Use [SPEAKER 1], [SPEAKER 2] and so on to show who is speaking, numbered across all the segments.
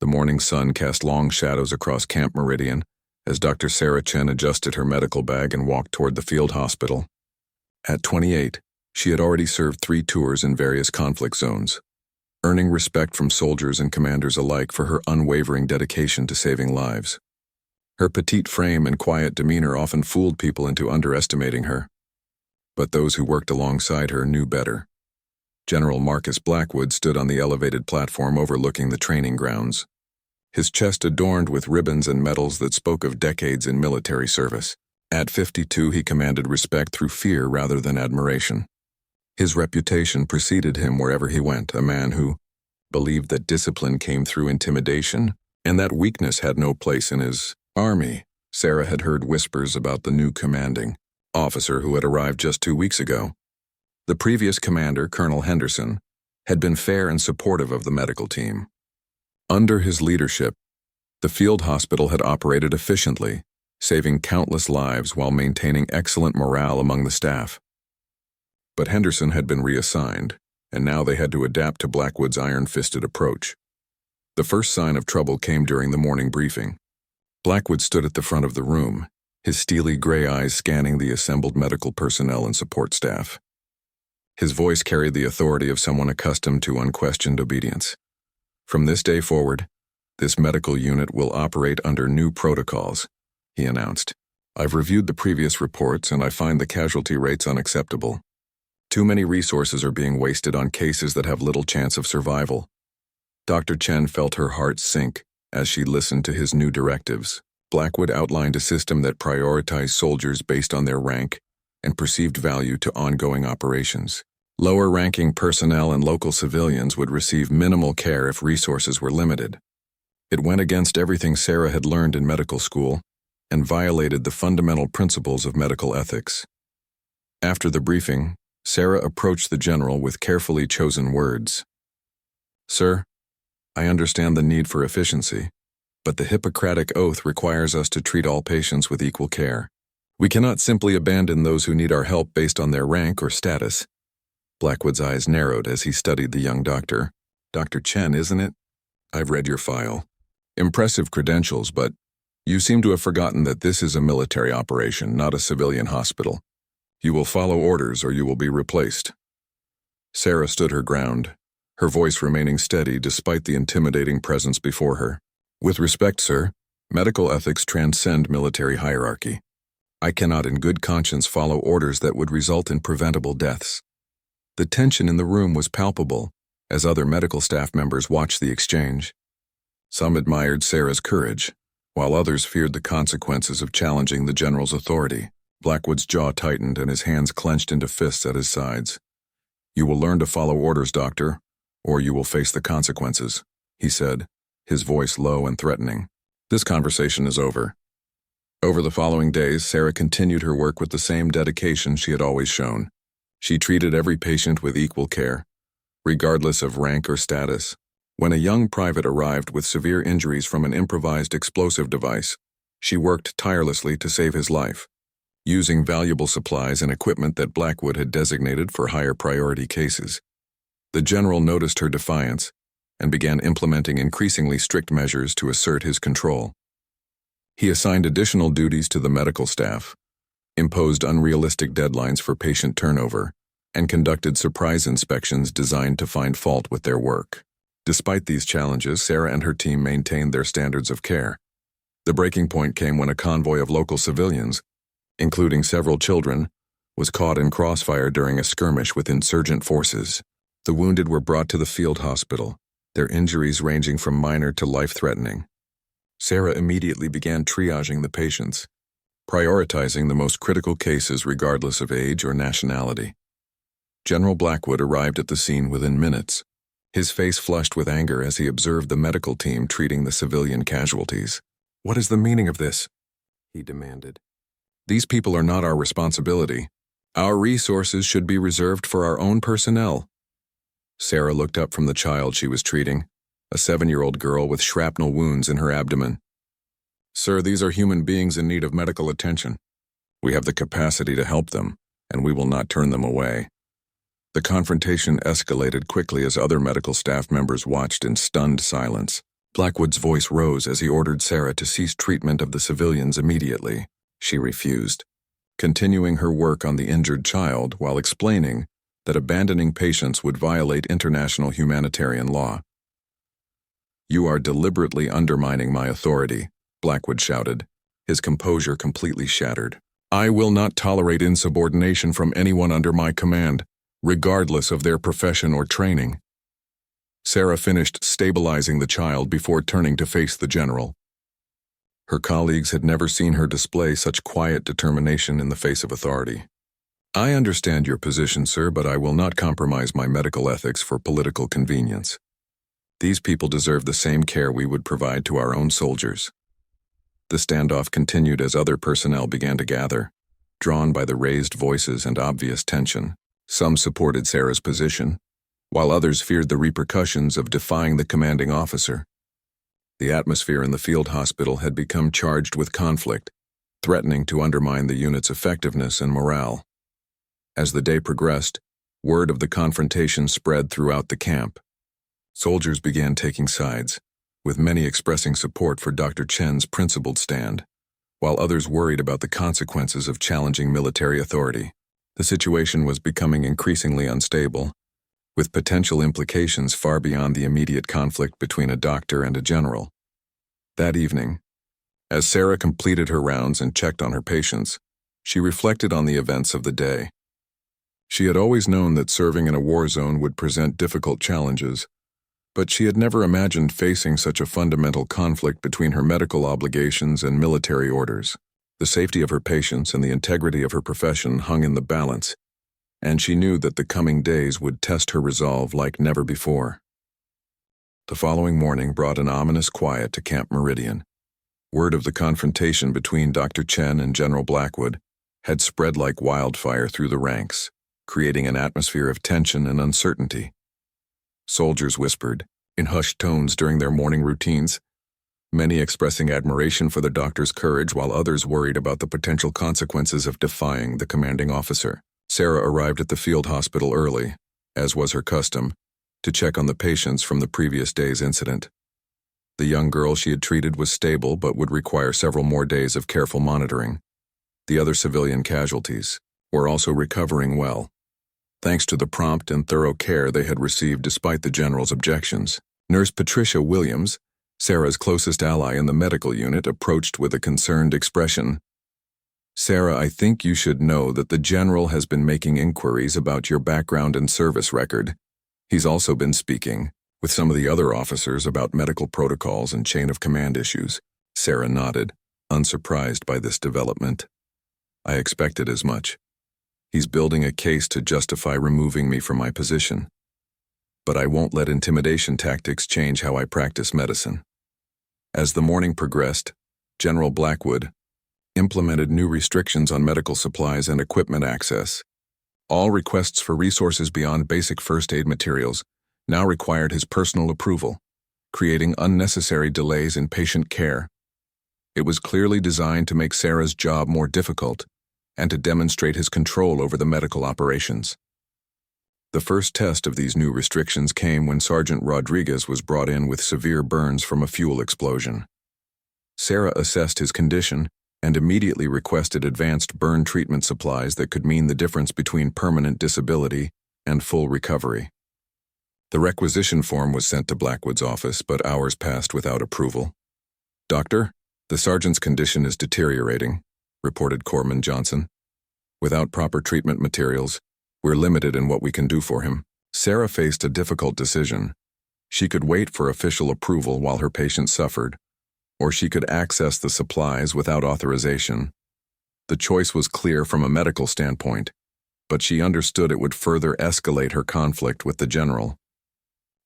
[SPEAKER 1] morning sun cast long shadows across Camp Meridian as Dr. Sarah Chen adjusted her medical bag and walked toward the field hospital. At 28, she had already served 3 tours in various conflict zones, earning respect from soldiers and commanders alike for her unwavering dedication to saving lives. Her petite frame and quiet demeanor often fooled people into underestimating her. But those who worked alongside her knew better. General Marcus Blackwood stood on the elevated platform overlooking the training grounds, his chest adorned with ribbons and medals that spoke of decades in military service. At 52, he commanded respect through fear rather than admiration. His reputation preceded him wherever he went, a man who believed that discipline came through intimidation and that weakness had no place in his army. Sarah had heard whispers about the new commanding officer who had arrived just 2 weeks ago. The previous commander, Colonel Henderson, had been fair and supportive of the medical team. Under his leadership, the field hospital had operated efficiently, saving countless lives while maintaining excellent morale among the staff. But Henderson had been reassigned, and now they had to adapt to Blackwood's iron-fisted approach. The first sign of trouble came during the morning briefing. Blackwood stood at the front of the room, his steely gray eyes scanning the assembled medical personnel and support staff. His voice carried the authority of someone accustomed to unquestioned obedience. From this day forward, this medical unit will operate under new protocols, he announced. I've reviewed the previous reports and I find the casualty rates unacceptable. Too many resources are being wasted on cases that have little chance of survival. Dr. Chen felt her heart sink as she listened to his new directives. Blackwood outlined a system that prioritized soldiers based on their rank and perceived value to ongoing operations. Lower-ranking personnel and local civilians would receive minimal care if resources were limited. It went against everything Sarah had learned in medical school and violated the fundamental principles of medical ethics. After the briefing, Sarah approached the general with carefully chosen words. Sir, I understand the need for efficiency, but the Hippocratic Oath requires us to treat all patients with equal care. We cannot simply abandon those who need our help based on their rank or status. Blackwood's eyes narrowed as he studied the young doctor. Dr. Chen, isn't it? I've read your file. Impressive credentials, but you seem to have forgotten that this is a military operation, not a civilian hospital. You will follow orders or you will be replaced. Sarah stood her ground, her voice remaining steady despite the intimidating presence before her. With respect, sir, medical ethics transcend military hierarchy. I cannot in good conscience follow orders that would result in preventable deaths. The tension in the room was palpable as other medical staff members watched the exchange. Some admired Sarah's courage, while others feared the consequences of challenging the general's authority. Blackwood's jaw tightened and his hands clenched into fists at his sides. You will learn to follow orders, doctor, or you will face the consequences, he said, his voice low and threatening. This conversation is over. Over the following days, Sarah continued her work with the same dedication she had always shown. She treated every patient with equal care, regardless of rank or status. When a young private arrived with severe injuries from an improvised explosive device, she worked tirelessly to save his life, using valuable supplies and equipment that Blackwood had designated for higher priority cases. The general noticed her defiance and began implementing increasingly strict measures to assert his control. He assigned additional duties to the medical staff, imposed unrealistic deadlines for patient turnover, and conducted surprise inspections designed to find fault with their work. Despite these challenges, Sarah and her team maintained their standards of care. The breaking point came when a convoy of local civilians, including several children, was caught in crossfire during a skirmish with insurgent forces. The wounded were brought to the field hospital, their injuries ranging from minor to life-threatening. Sarah immediately began triaging the patients, prioritizing the most critical cases regardless of age or nationality. General Blackwood arrived at the scene within minutes, his face flushed with anger as he observed the medical team treating the civilian casualties. What is the meaning of this? He demanded. These people are not our responsibility. Our resources should be reserved for our own personnel. Sarah looked up from the child she was treating, a 7-year-old girl with shrapnel wounds in her abdomen. Sir, these are human beings in need of medical attention. We have the capacity to help them, and we will not turn them away. The confrontation escalated quickly as other medical staff members watched in stunned silence. Blackwood's voice rose as he ordered Sarah to cease treatment of the civilians immediately. She refused, continuing her work on the injured child while explaining that abandoning patients would violate international humanitarian law. "You are deliberately undermining my authority," Blackwood shouted, his composure completely shattered. "I will not tolerate insubordination from anyone under my command, regardless of their profession or training." Sarah finished stabilizing the child before turning to face the general. Her colleagues had never seen her display such quiet determination in the face of authority. "I understand your position, sir, but I will not compromise my medical ethics for political convenience. These people deserve the same care we would provide to our own soldiers." The standoff continued as other personnel began to gather, drawn by the raised voices and obvious tension. Some supported Sarah's position, while others feared the repercussions of defying the commanding officer. The atmosphere in the field hospital had become charged with conflict, threatening to undermine the unit's effectiveness and morale. As the day progressed, word of the confrontation spread throughout the camp. Soldiers began taking sides, with many expressing support for Dr. Chen's principled stand, while others worried about the consequences of challenging military authority. The situation was becoming increasingly unstable, with potential implications far beyond the immediate conflict between a doctor and a general. That evening, as Sarah completed her rounds and checked on her patients, she reflected on the events of the day. She had always known that serving in a war zone would present difficult challenges, but she had never imagined facing such a fundamental conflict between her medical obligations and military orders. The safety of her patients and the integrity of her profession hung in the balance, and she knew that the coming days would test her resolve like never before. The following morning brought an ominous quiet to Camp Meridian. Word of the confrontation between Dr. Chen and General Blackwood had spread like wildfire through the ranks, creating an atmosphere of tension and uncertainty. Soldiers whispered, in hushed tones during their morning routines, many expressing admiration for the doctor's courage while others worried about the potential consequences of defying the commanding officer. Sarah arrived at the field hospital early, as was her custom, to check on the patients from the previous day's incident. The young girl she had treated was stable but would require several more days of careful monitoring. The other civilian casualties were also recovering well, thanks to the prompt and thorough care they had received despite the general's objections. Nurse Patricia Williams, Sarah's closest ally in the medical unit, approached with a concerned expression. "Sarah, I think you should know that the general has been making inquiries about your background and service record. He's also been speaking with some of the other officers about medical protocols and chain of command issues." Sarah nodded, unsurprised by this development. "I expected as much. He's building a case to justify removing me from my position. But I won't let intimidation tactics change how I practice medicine." As the morning progressed, General Blackwood implemented new restrictions on medical supplies and equipment access. All requests for resources beyond basic first aid materials now required his personal approval, creating unnecessary delays in patient care. It was clearly designed to make Sarah's job more difficult and to demonstrate his control over the medical operations. The first test of these new restrictions came when Sergeant Rodriguez was brought in with severe burns from a fuel explosion. Sarah assessed his condition and immediately requested advanced burn treatment supplies that could mean the difference between permanent disability and full recovery. The requisition form was sent to Blackwood's office, but hours passed without approval. "Doctor, the sergeant's condition is deteriorating," reported Corpsman Johnson. "Without proper treatment materials, we're limited in what we can do for him." Sarah faced a difficult decision. She could wait for official approval while her patient suffered, or she could access the supplies without authorization. The choice was clear from a medical standpoint, but she understood it would further escalate her conflict with the general.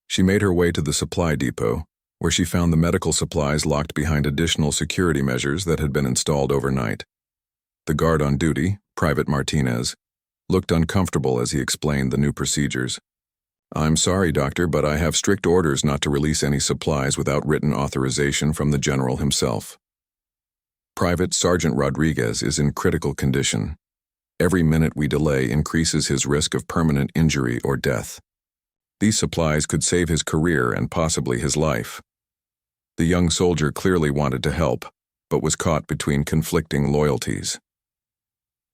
[SPEAKER 1] She made her way to the supply depot, where she found the medical supplies locked behind additional security measures that had been installed overnight. The guard on duty, Private Martinez, looked uncomfortable as he explained the new procedures. "I'm sorry, Doctor, but I have strict orders not to release any supplies without written authorization from the general himself. Private Sergeant Rodriguez is in critical condition. Every minute we delay increases his risk of permanent injury or death. These supplies could save his career and possibly his life." The young soldier clearly wanted to help, but was caught between conflicting loyalties.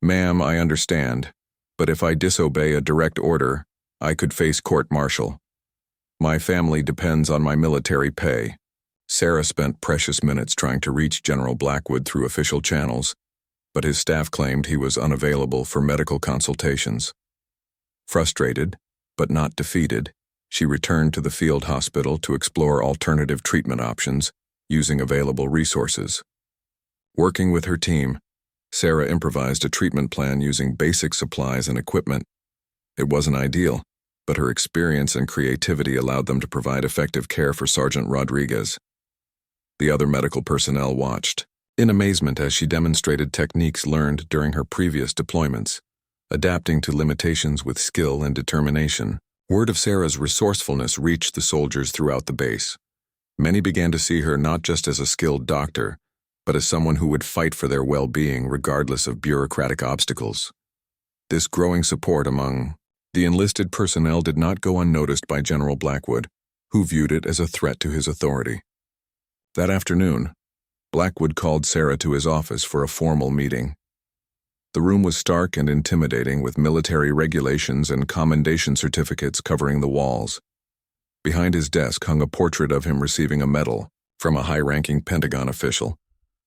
[SPEAKER 1] "Ma'am, I understand, but if I disobey a direct order, I could face court-martial. My family depends on my military pay." Sarah spent precious minutes trying to reach General Blackwood through official channels, but his staff claimed he was unavailable for medical consultations. Frustrated, but not defeated, she returned to the field hospital to explore alternative treatment options using available resources. Working with her team, Sarah improvised a treatment plan using basic supplies and equipment. It wasn't ideal, but her experience and creativity allowed them to provide effective care for Sergeant Rodriguez. The other medical personnel watched, in amazement as she demonstrated techniques learned during her previous deployments, adapting to limitations with skill and determination. Word of Sarah's resourcefulness reached the soldiers throughout the base. Many began to see her not just as a skilled doctor, but as someone who would fight for their well-being regardless of bureaucratic obstacles. This growing support among the enlisted personnel did not go unnoticed by General Blackwood, who viewed it as a threat to his authority. That afternoon, Blackwood called Sarah to his office for a formal meeting. The room was stark and intimidating, with military regulations and commendation certificates covering the walls. Behind his desk hung a portrait of him receiving a medal from a high-ranking Pentagon official,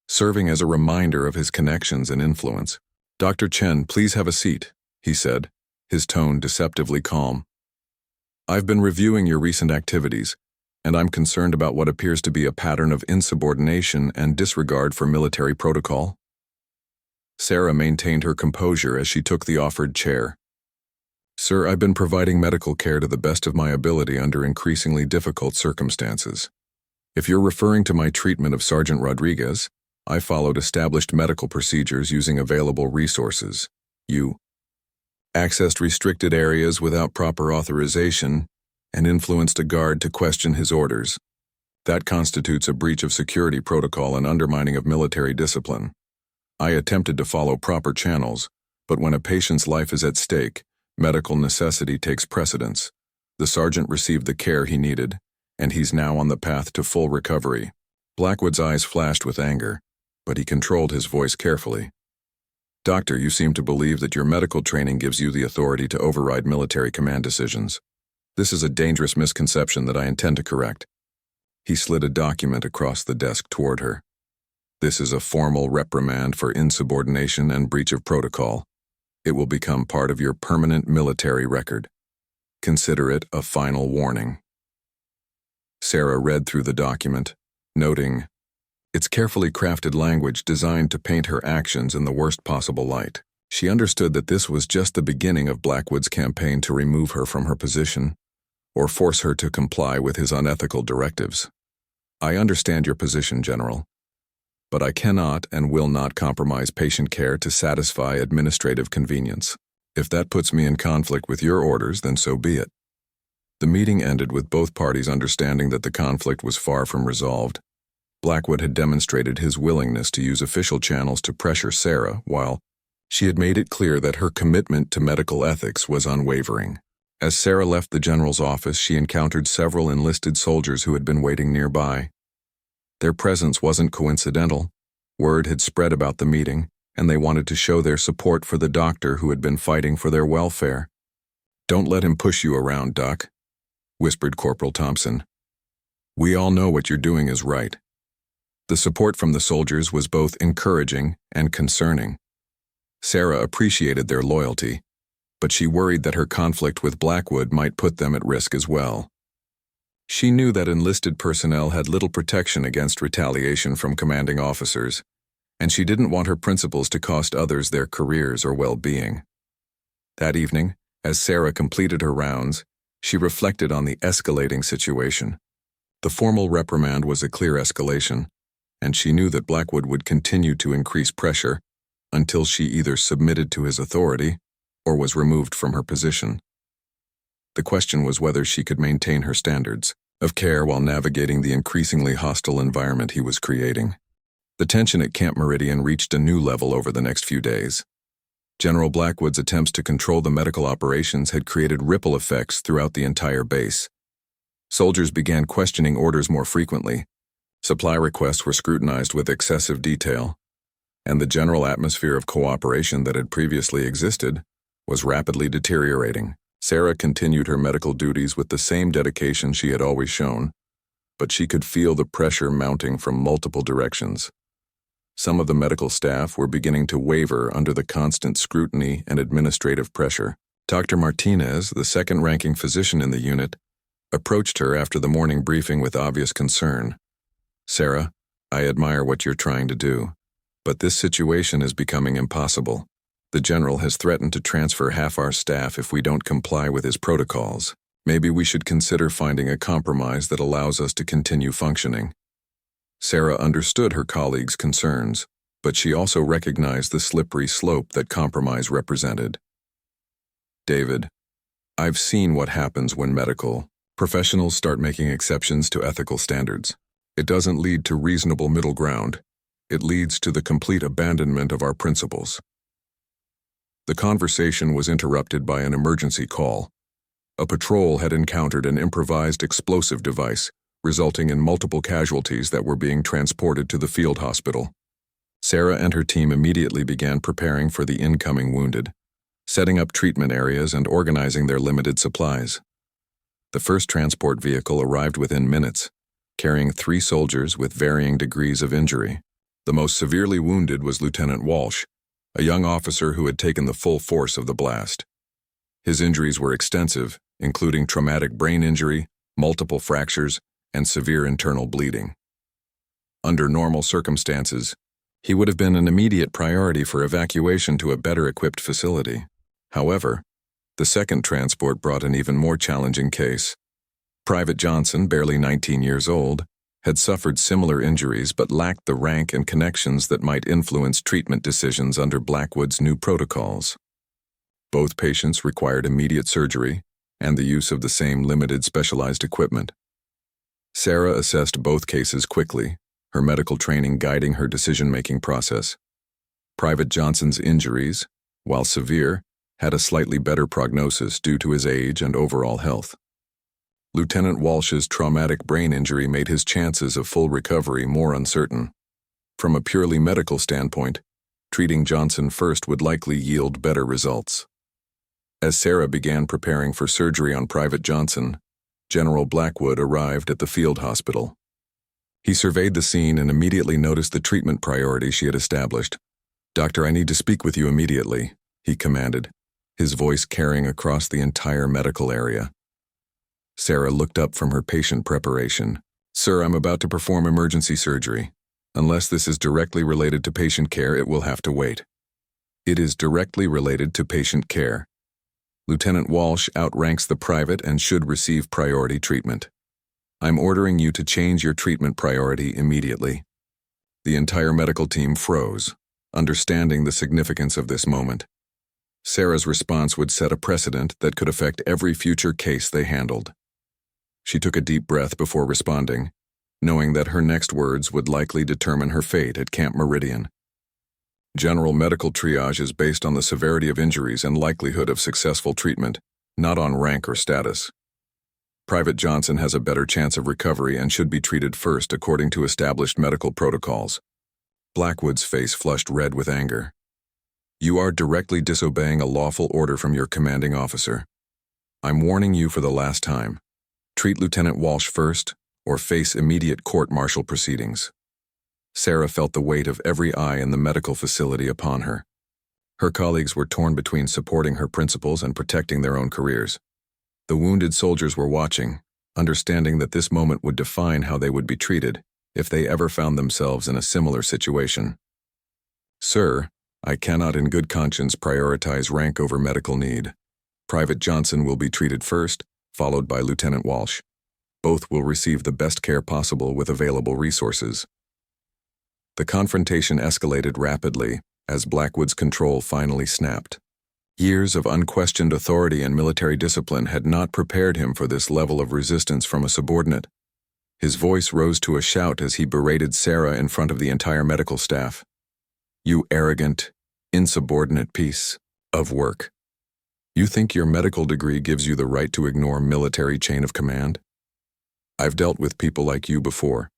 [SPEAKER 1] serving as a reminder of his connections and influence. "Dr. Chen, please have a seat," he said, his tone deceptively calm. "I've been reviewing your recent activities, and I'm concerned about what appears to be a pattern of insubordination and disregard for military protocol." Sarah maintained her composure as she took the offered chair. "Sir, I've been providing medical care to the best of my ability under increasingly difficult circumstances. If you're referring to my treatment of Sergeant Rodriguez, I followed established medical procedures using available resources. You accessed restricted areas without proper authorization and influenced a guard to question his orders. That constitutes a breach of security protocol and undermining of military discipline. I attempted to follow proper channels, but when a patient's life is at stake, medical necessity takes precedence. The sergeant received the care he needed, and he's now on the path to full recovery." Blackwood's eyes flashed with anger, but he controlled his voice carefully. "Doctor, you seem to believe that your medical training gives you the authority to override military command decisions. This is a dangerous misconception that I intend to correct." He slid a document across the desk toward her. "This is a formal reprimand for insubordination and breach of protocol. It will become part of your permanent military record. Consider it a final warning." Sarah read through the document, noting its carefully crafted language designed to paint her actions in the worst possible light. She understood that this was just the beginning of Blackwood's campaign to remove her from her position, or force her to comply with his unethical directives. "I understand your position, General, but I cannot and will not compromise patient care to satisfy administrative convenience. If that puts me in conflict with your orders, then so be it." The meeting ended with both parties understanding that the conflict was far from resolved. Blackwood had demonstrated his willingness to use official channels to pressure Sarah, while she had made it clear that her commitment to medical ethics was unwavering. As Sarah left the general's office, she encountered several enlisted soldiers who had been waiting nearby. Their presence wasn't coincidental. Word had spread about the meeting, and they wanted to show their support for the doctor who had been fighting for their welfare. "Don't let him push you around, Doc," whispered Corporal Thompson. "We all know what you're doing is right." The support from the soldiers was both encouraging and concerning. Sarah appreciated their loyalty, but she worried that her conflict with Blackwood might put them at risk as well. She knew that enlisted personnel had little protection against retaliation from commanding officers, and she didn't want her principals to cost others their careers or well-being. That evening, as Sarah completed her rounds, she reflected on the escalating situation. The formal reprimand was a clear escalation, and she knew that Blackwood would continue to increase pressure until she either submitted to his authority or was removed from her position. The question was whether she could maintain her standards of care while navigating the increasingly hostile environment he was creating. The tension at Camp Meridian reached a new level over the next few days. General Blackwood's attempts to control the medical operations had created ripple effects throughout the entire base. Soldiers began questioning orders more frequently, Supply requests were scrutinized with excessive detail, and the general atmosphere of cooperation that had previously existed was rapidly deteriorating. Sarah continued her medical duties with the same dedication she had always shown, but she could feel the pressure mounting from multiple directions. Some of the medical staff were beginning to waver under the constant scrutiny and administrative pressure. Dr. Martinez, the second-ranking physician in the unit, approached her after the morning briefing with obvious concern. "Sarah, I admire what you're trying to do, but this situation is becoming impossible. The general has threatened to transfer half our staff if we don't comply with his protocols. Maybe we should consider finding a compromise that allows us to continue functioning." Sarah understood her colleagues' concerns, but she also recognized the slippery slope that compromise represented. "David, I've seen what happens when medical professionals start making exceptions to ethical standards. It doesn't lead to reasonable middle ground. It leads to the complete abandonment of our principles." The conversation was interrupted by an emergency call. A patrol had encountered an improvised explosive device, resulting in multiple casualties that were being transported to the field hospital. Sarah and her team immediately began preparing for the incoming wounded, setting up treatment areas and organizing their limited supplies. The first transport vehicle arrived within minutes, carrying 3 soldiers with varying degrees of injury. The most severely wounded was Lieutenant Walsh, a young officer who had taken the full force of the blast. His injuries were extensive, including traumatic brain injury, multiple fractures, and severe internal bleeding. Under normal circumstances, he would have been an immediate priority for evacuation to a better-equipped facility. However, the second transport brought an even more challenging case. Private Johnson, barely 19 years old, had suffered similar injuries but lacked the rank and connections that might influence treatment decisions under Blackwood's new protocols. Both patients required immediate surgery and the use of the same limited specialized equipment. Sarah assessed both cases quickly, her medical training guiding her decision-making process. Private Johnson's injuries, while severe, had a slightly better prognosis due to his age and overall health. Lieutenant Walsh's traumatic brain injury made his chances of full recovery more uncertain. From a purely medical standpoint, treating Johnson first would likely yield better results. As Sarah began preparing for surgery on Private Johnson, General Blackwood arrived at the field hospital. He surveyed the scene and immediately noticed the treatment priority she had established. "Doctor, I need to speak with you immediately," he commanded, his voice carrying across the entire medical area. Sarah looked up from her patient preparation. "Sir, I'm about to perform emergency surgery. Unless this is directly related to patient care, it will have to wait." "It is directly related to patient care. Lieutenant Walsh outranks the private and should receive priority treatment. I'm ordering you to change your treatment priority immediately." The entire medical team froze, understanding the significance of this moment. Sarah's response would set a precedent that could affect every future case they handled. She took a deep breath before responding, knowing that her next words would likely determine her fate at Camp Meridian. General medical triage is based on the severity of injuries and likelihood of successful treatment, not on rank or status. Private Johnson has a better chance of recovery and should be treated first according to established medical protocols. Blackwood's face flushed red with anger. "You are directly disobeying a lawful order from your commanding officer. I'm warning you for the last time. Treat Lieutenant Walsh first, or face immediate court-martial proceedings." Sarah felt the weight of every eye in the medical facility upon her. Her colleagues were torn between supporting her principles and protecting their own careers. The wounded soldiers were watching, understanding that this moment would define how they would be treated if they ever found themselves in a similar situation. "Sir, I cannot in good conscience prioritize rank over medical need. Private Johnson will be treated first, followed by Lieutenant Walsh. Both will receive the best care possible with available resources." The confrontation escalated rapidly as Blackwood's control finally snapped. Years of unquestioned authority and military discipline had not prepared him for this level of resistance from a subordinate. His voice rose to a shout as he berated Sarah in front of the entire medical staff. "You arrogant, insubordinate piece of work. You think your medical degree gives you the right to ignore military chain of command? I've dealt with people like you before.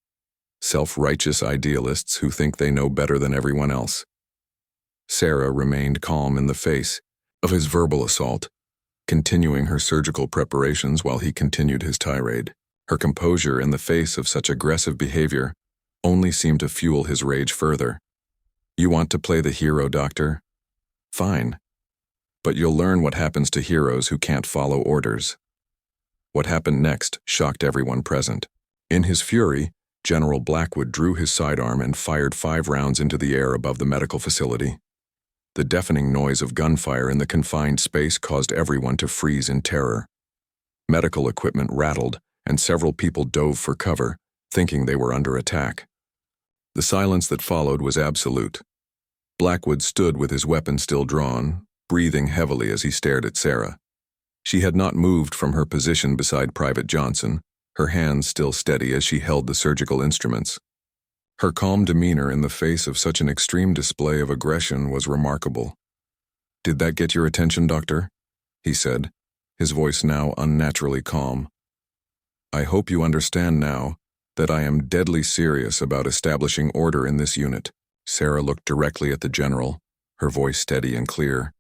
[SPEAKER 1] self-righteous idealists who think they know better than everyone else. Sarah remained calm in the face of his verbal assault, continuing her surgical preparations while he continued his tirade. Her composure in the face of such aggressive behavior only seemed to fuel his rage further. You want to play the hero, Doctor? Fine. But you'll learn what happens to heroes who can't follow orders. What happened next shocked everyone present. In his fury, General Blackwood drew his sidearm and fired 5 rounds into the air above the medical facility. The deafening noise of gunfire in the confined space caused everyone to freeze in terror. Medical equipment rattled, and several people dove for cover, thinking they were under attack. The silence that followed was absolute. Blackwood stood with his weapon still drawn, breathing heavily as he stared at Sarah. She had not moved from her position beside Private Johnson, her hands still steady as she held the surgical instruments. Her calm demeanor in the face of such an extreme display of aggression was remarkable. "Did that get your attention, Doctor?" he said, his voice now unnaturally calm. "I hope you understand now that I am deadly serious about establishing order in this unit." Sarah looked directly at the general, her voice steady and clear.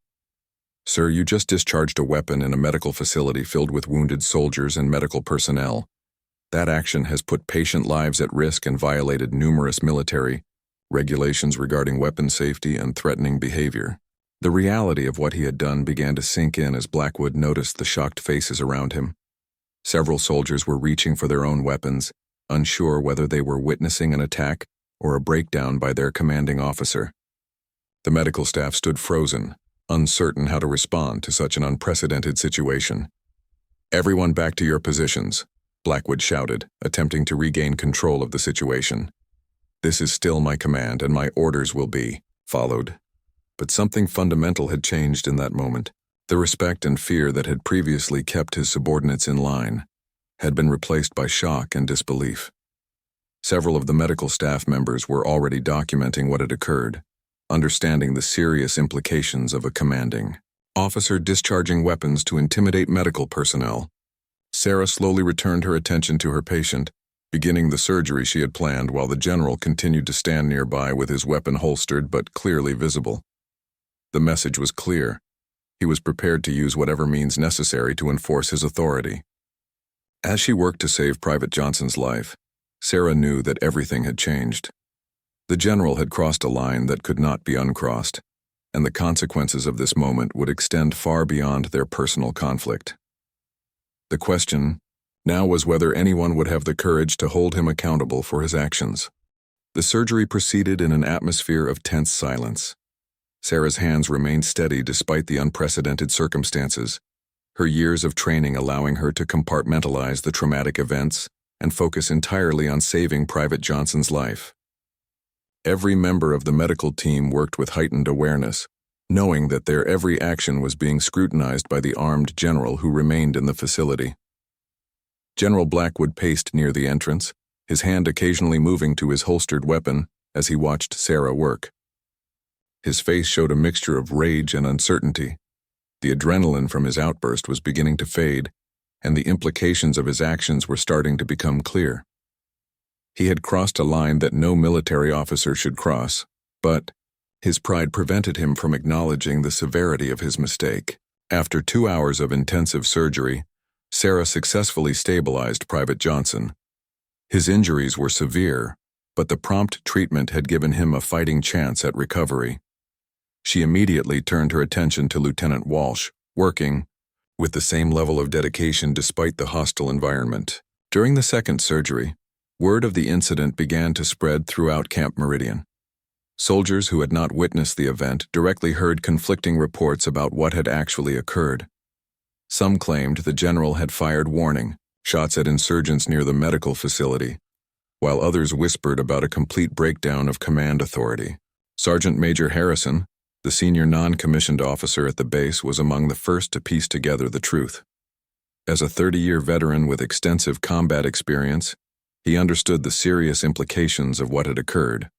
[SPEAKER 1] "Sir, you just discharged a weapon in a medical facility filled with wounded soldiers and medical personnel. That action has put patient lives at risk and violated numerous military regulations regarding weapon safety and threatening behavior." The reality of what he had done began to sink in as Blackwood noticed the shocked faces around him. Several soldiers were reaching for their own weapons, unsure whether they were witnessing an attack or a breakdown by their commanding officer. The medical staff stood frozen, uncertain how to respond to such an unprecedented situation. "Everyone back to your positions," Blackwood shouted, attempting to regain control of the situation. "This is still my command, and my orders will be followed." But something fundamental had changed in that moment. The respect and fear that had previously kept his subordinates in line had been replaced by shock and disbelief. Several of the medical staff members were already documenting what had occurred, understanding the serious implications of a commanding officer discharging weapons to intimidate medical personnel. Sarah slowly returned her attention to her patient, beginning the surgery she had planned while the general continued to stand nearby with his weapon holstered but clearly visible. The message was clear. He was prepared to use whatever means necessary to enforce his authority. As she worked to save Private Johnson's life, Sarah knew that everything had changed. The general had crossed a line that could not be uncrossed, and the consequences of this moment would extend far beyond their personal conflict. The question now was whether anyone would have the courage to hold him accountable for his actions. The surgery proceeded in an atmosphere of tense silence. Sarah's hands remained steady despite the unprecedented circumstances, her years of training allowing her to compartmentalize the traumatic events and focus entirely on saving Private Johnson's life. Every member of the medical team worked with heightened awareness, knowing that their every action was being scrutinized by the armed general who remained in the facility. General Blackwood paced near the entrance, his hand occasionally moving to his holstered weapon as he watched Sarah work. His face showed a mixture of rage and uncertainty. The adrenaline from his outburst was beginning to fade, and the implications of his actions were starting to become clear. He had crossed a line that no military officer should cross, but his pride prevented him from acknowledging the severity of his mistake. After 2 hours of intensive surgery, Sarah successfully stabilized Private Johnson. His injuries were severe, but the prompt treatment had given him a fighting chance at recovery. She immediately turned her attention to Lieutenant Walsh, working with the same level of dedication despite the hostile environment. During the second surgery, word of the incident began to spread throughout Camp Meridian. Soldiers who had not witnessed the event directly heard conflicting reports about what had actually occurred. Some claimed the general had fired warning shots at insurgents near the medical facility, while others whispered about a complete breakdown of command authority. Sergeant Major Harrison, the senior non-commissioned officer at the base, was among the first to piece together the truth. As a 30-year veteran with extensive combat experience, he understood the serious implications of what had occurred.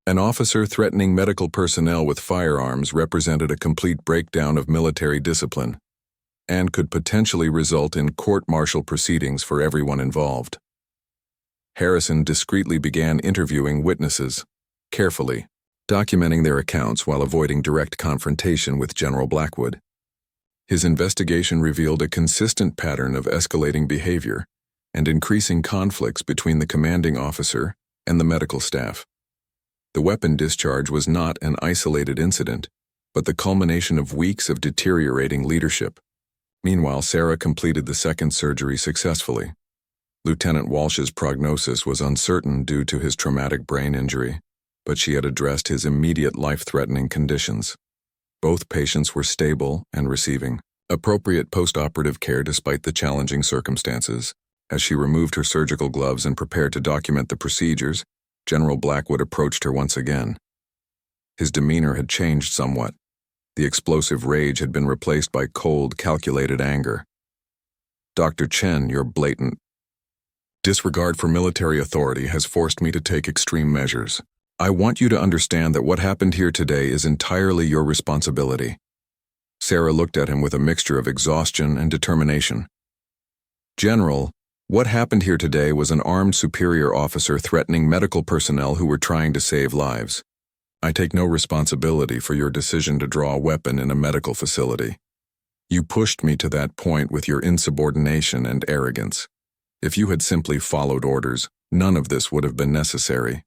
[SPEAKER 1] An officer threatening medical personnel with firearms represented a complete breakdown of military discipline and could potentially result in court-martial proceedings for everyone involved. Harrison discreetly began interviewing witnesses, carefully, documenting their accounts while avoiding direct confrontation with General Blackwood. His investigation revealed a consistent pattern of escalating behavior and increasing conflicts between the commanding officer and the medical staff. The weapon discharge was not an isolated incident, but the culmination of weeks of deteriorating leadership. Meanwhile, Sarah completed the second surgery successfully. Lieutenant Walsh's prognosis was uncertain due to his traumatic brain injury, but she had addressed his immediate life-threatening conditions. Both patients were stable and receiving appropriate post-operative care despite the challenging circumstances. As she removed her surgical gloves and prepared to document the procedures, General Blackwood approached her once again. His demeanor had changed somewhat. The explosive rage had been replaced by cold, calculated anger. "Dr. Chen, your blatant disregard for military authority has forced me to take extreme measures. I want you to understand that what happened here today is entirely your responsibility." Sarah looked at him with a mixture of exhaustion and determination. "General, what happened here today was an armed superior officer threatening medical personnel who were trying to save lives. I take no responsibility for your decision to draw a weapon in a medical facility. You pushed me to that point with your insubordination and arrogance. If you had simply followed orders, none of this would have been necessary.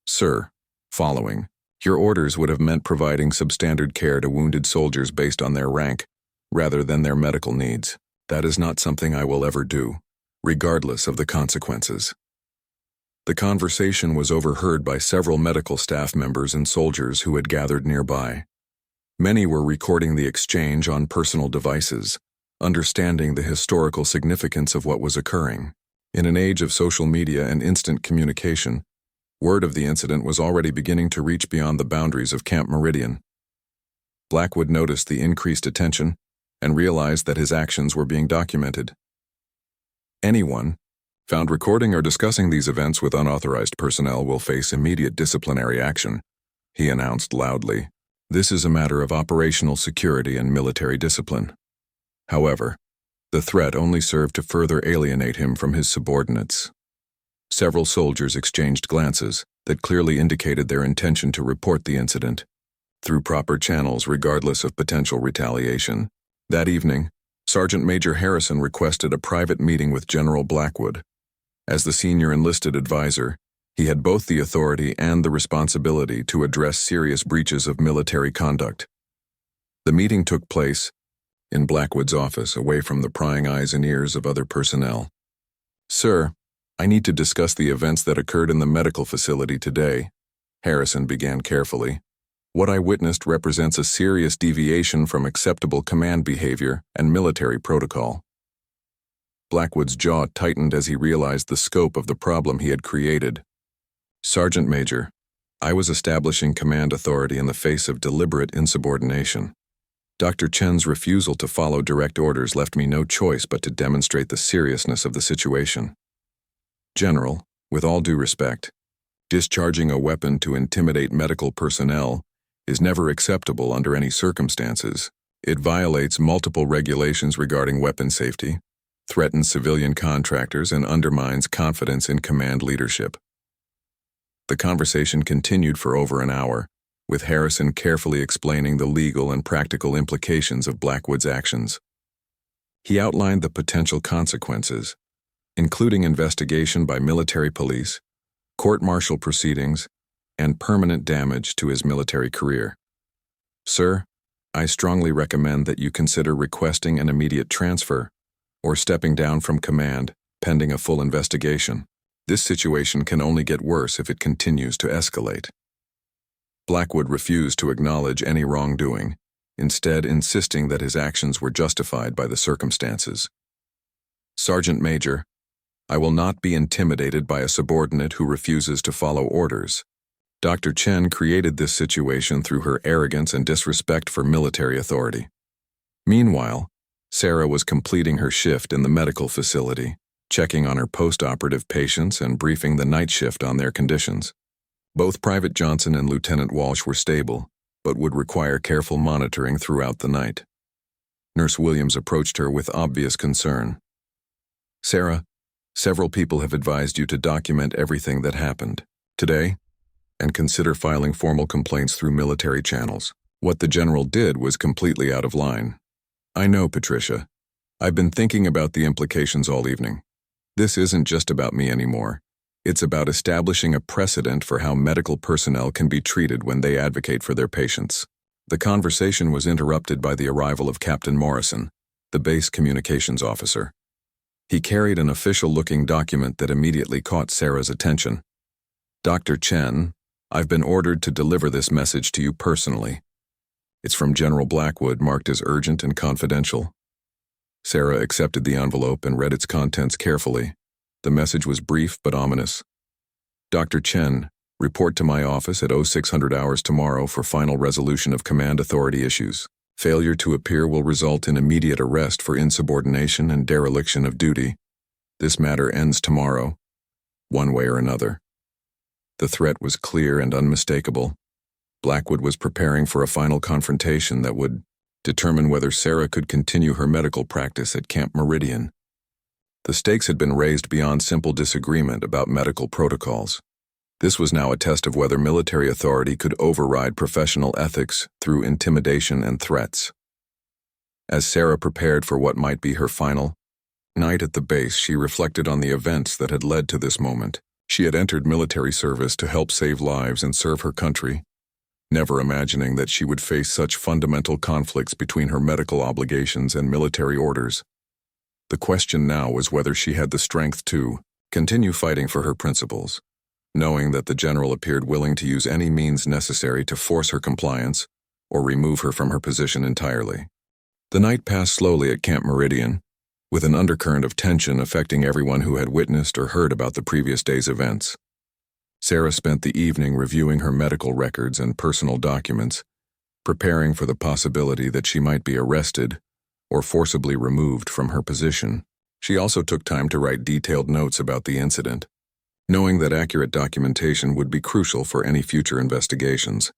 [SPEAKER 1] Sir, following your orders would have meant providing substandard care to wounded soldiers based on their rank, rather than their medical needs. That is not something I will ever do, regardless of the consequences." The conversation was overheard by several medical staff members and soldiers who had gathered nearby. Many were recording the exchange on personal devices, understanding the historical significance of what was occurring. In an age of social media and instant communication, word of the incident was already beginning to reach beyond the boundaries of Camp Meridian. Blackwood noticed the increased attention and realized that his actions were being documented. "Anyone found recording or discussing these events with unauthorized personnel will face immediate disciplinary action," he announced loudly. "This is a matter of operational security and military discipline." However, the threat only served to further alienate him from his subordinates. Several soldiers exchanged glances that clearly indicated their intention to report the incident through proper channels regardless of potential retaliation. That evening, Sergeant Major Harrison requested a private meeting with General Blackwood. As the senior enlisted advisor, he had both the authority and the responsibility to address serious breaches of military conduct. The meeting took place in Blackwood's office, away from the prying eyes and ears of other personnel. "Sir, I need to discuss the events that occurred in the medical facility today," Harrison began carefully. "What I witnessed represents a serious deviation from acceptable command behavior and military protocol." Blackwood's jaw tightened as he realized the scope of the problem he had created. "Sergeant Major, I was establishing command authority in the face of deliberate insubordination. Dr. Chen's refusal to follow direct orders left me no choice but to demonstrate the seriousness of the situation. General, with all due respect, discharging a weapon to intimidate medical personnel is never acceptable under any circumstances. It violates multiple regulations regarding weapon safety, threatens civilian contractors, and undermines confidence in command leadership." The conversation continued for over an hour, with Harrison carefully explaining the legal and practical implications of Blackwood's actions. He outlined the potential consequences, including investigation by military police, court-martial proceedings, and permanent damage to his military career. "Sir, I strongly recommend that you consider requesting an immediate transfer or stepping down from command pending a full investigation. This situation can only get worse if it continues to escalate." Blackwood refused to acknowledge any wrongdoing, instead insisting that his actions were justified by the circumstances. "Sergeant Major, I will not be intimidated by a subordinate who refuses to follow orders. Dr. Chen created this situation through her arrogance and disrespect for military authority." Meanwhile, Sarah was completing her shift in the medical facility, checking on her post-operative patients and briefing the night shift on their conditions. Both Private Johnson and Lieutenant Walsh were stable, but would require careful monitoring throughout the night. Nurse Williams approached her with obvious concern. "Sarah, Several people have advised you to document everything that happened today and consider filing formal complaints through military channels. What the general did was completely out of line. I know, Patricia. I've been thinking about the implications all evening. This isn't just about me anymore. It's about establishing a precedent for how medical personnel can be treated when they advocate for their patients. The conversation was interrupted by the arrival of Captain Morrison, the base communications officer. He carried an official-looking document that immediately caught Sarah's attention. Dr. Chen, I've been ordered to deliver this message to you personally. It's from General Blackwood, marked as urgent and confidential. Sarah accepted the envelope and read its contents carefully. The message was brief but ominous. Dr. Chen, report to my office at 0600 hours tomorrow for final resolution of command authority issues. Failure to appear will result in immediate arrest for insubordination and dereliction of duty. This matter ends tomorrow, one way or another. The threat was clear and unmistakable. Blackwood was preparing for a final confrontation that would determine whether Sarah could continue her medical practice at Camp Meridian. The stakes had been raised beyond simple disagreement about medical protocols. This was now a test of whether military authority could override professional ethics through intimidation and threats. As Sarah prepared for what might be her final night at the base, she reflected on the events that had led to this moment. She had entered military service to help save lives and serve her country, never imagining that she would face such fundamental conflicts between her medical obligations and military orders. The question now was whether she had the strength to continue fighting for her principles, knowing that the general appeared willing to use any means necessary to force her compliance or remove her from her position entirely. The night passed slowly at Camp Meridian, with an undercurrent of tension affecting everyone who had witnessed or heard about the previous day's events. Sarah spent the evening reviewing her medical records and personal documents, preparing for the possibility that she might be arrested or forcibly removed from her position. She also took time to write detailed notes about the incident, knowing that accurate documentation would be crucial for any future investigations.